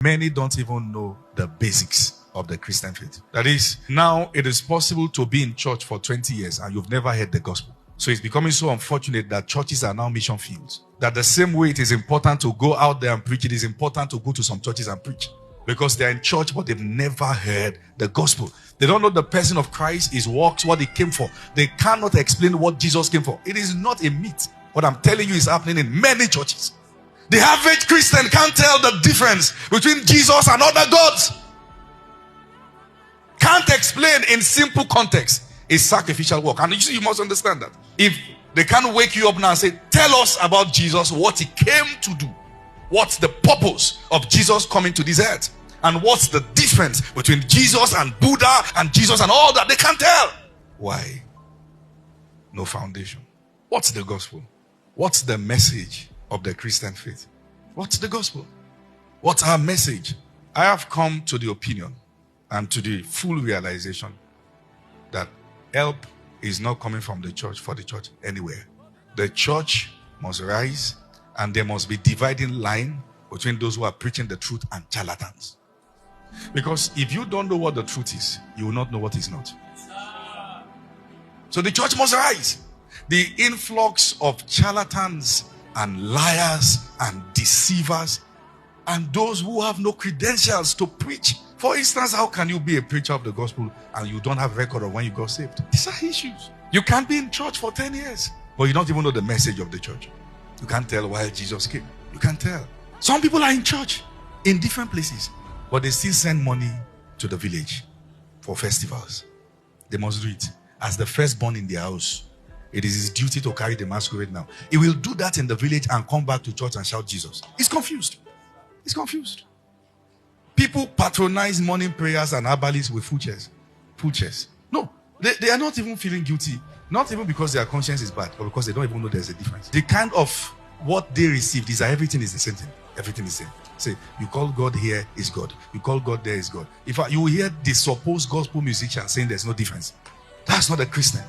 Many don't even know the basics of the Christian faith. That is, now it is possible to be in church for 20 years and you've never heard the gospel. So it's becoming so unfortunate that churches are now mission fields. That the same way it is important to go out there and preach, it is important to go to some churches and preach. Because they're in church, but they've never heard the gospel. They don't know the person of Christ, his works, what he came for. They cannot explain what Jesus came for. It is not a myth. What I'm telling you is happening in many churches. The average Christian can't tell the difference between Jesus and other gods. Can't explain in simple context a sacrificial work. And you must understand that. If they can't wake you up now and say, tell us about Jesus, what he came to do. What's the purpose of Jesus coming to this earth? And what's the difference between Jesus and Buddha and Jesus and all that? They can't tell. Why? No foundation. What's the gospel? What's the message of the Christian faith? What's the gospel? What's our message? I have come to the opinion and to the full realization that help is not coming from the church for the church anywhere. The church must rise and there must be dividing line between those who are preaching the truth and charlatans. Because if you don't know what the truth is, you will not know what is not. So the church must rise. The influx of charlatans and liars and deceivers and those who have no credentials to preach. For instance, how can you be a preacher of the gospel and you don't have record of when you got saved? These are issues. You can't be in church for 10 years, but you don't even know the message of the church. You can't tell why Jesus came. You can't tell. Some people are in church in different places, but they still send money to the village for festivals. They must do it. As the firstborn in their house, it is his duty to carry the masquerade now. He will do that in the village and come back to church and shout Jesus. He's confused. He's confused. People patronize morning prayers and herbalists with food chairs. Food chairs. No, they are not even feeling guilty. Not even because their conscience is bad, but because they don't even know there's a difference. The kind of what they received is that everything is the same thing. Everything is the same. Say, you call God here is God. You call God there is God. In fact, you will hear the supposed gospel musician saying there's no difference. That's not a Christian.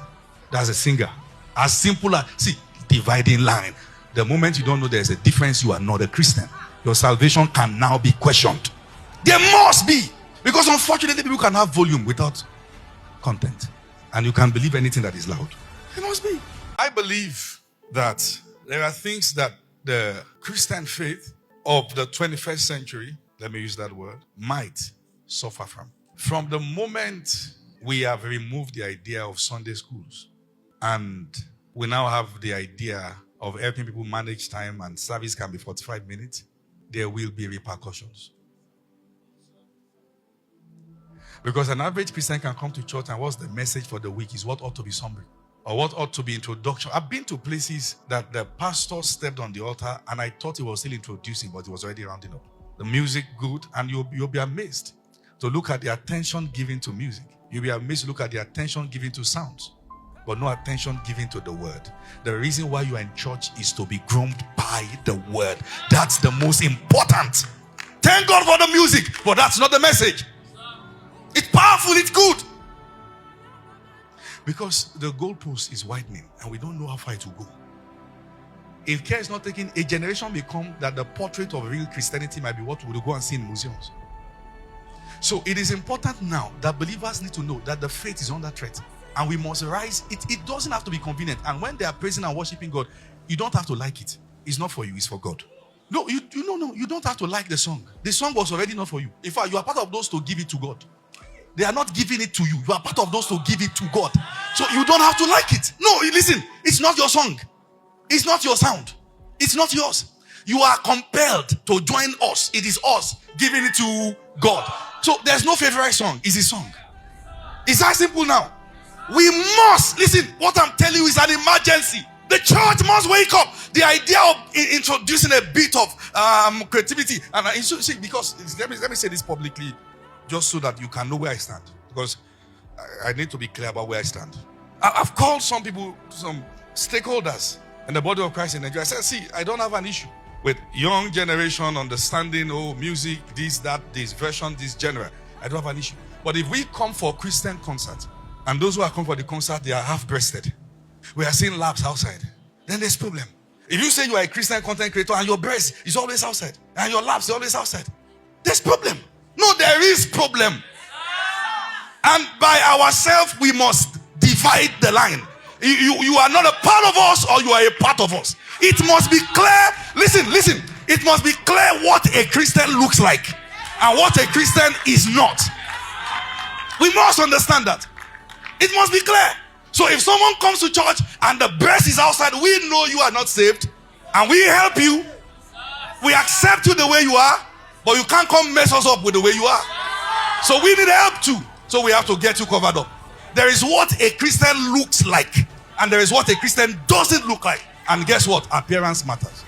That's a singer. As simple as, see, dividing line. The moment you don't know there's a difference, you are not a Christian. Your salvation can now be questioned. There must be. Because unfortunately, people can have volume without content. And you can believe anything that is loud. There must be. I believe that there are things that the Christian faith of the 21st century, let me use that word, might suffer from. From the moment we have removed the idea of Sunday schools and we now have the idea of helping people manage time and service can be 45 minutes, there will be repercussions. Because an average Christian can come to church and what's the message for the week is what ought to be summary or what ought to be introduction. I've been to places that the pastor stepped on the altar and I thought he was still introducing, but he was already rounding up. The music good, and you'll be amazed to look at the attention given to music. You'll be amazed to look at the attention given to sounds, but no attention given to the word. The reason why you are in church is to be groomed by the word. That's the most important. Thank God for the music, but that's not the message. It's powerful, it's good. Because the goalpost is widening and we don't know how far it will go. If care is not taken, a generation may come that the portrait of real Christianity might be what we will go and see in museums. So it is important now that believers need to know that the faith is under threat and we must rise. It doesn't have to be convenient. And when they are praising and worshiping God, you don't have to like it. It's not for you, it's for God. No, you don't have to like the song. The song was already not for you. In fact, you are part of those to give it to God. They are not giving it to you. You are part of those to give it to God. So you don't have to like it. No, listen, it's not your song. It's not your sound. It's not yours. You are compelled to join us. It is us giving it to God. So there's no favorite song. It's His song. It's that simple now. We must, listen, what I'm telling you is an emergency. The church must wake up. The idea of introducing a bit of creativity. And because, let me say this publicly, just so that you can know where I stand. Because I need to be clear about where I stand. I've called some people, some stakeholders in the body of Christ in Nigeria. I said, see, I don't have an issue with young generation understanding, music, this, that, this version, this genre. I don't have an issue. But if we come for a Christian concert, and those who are coming for the concert, they are half-breasted, we are seeing laps outside, then there's problem. If you say you are a Christian content creator and your breast is always outside, and your laps are always outside, There's problem. No, there is problem. And by ourselves, we must divide the line. You are not a part of us, or you are a part of us. It must be clear. Listen. It must be clear what a Christian looks like and what a Christian is not. We must understand that. It must be clear. So if someone comes to church and the best is outside, we know you are not saved, and we help you. We accept you the way you are, but you can't come mess us up with the way you are. So we need help too. So we have to get you covered up. There is what a Christian looks like, and there is what a Christian doesn't look like. And guess what? Appearance matters.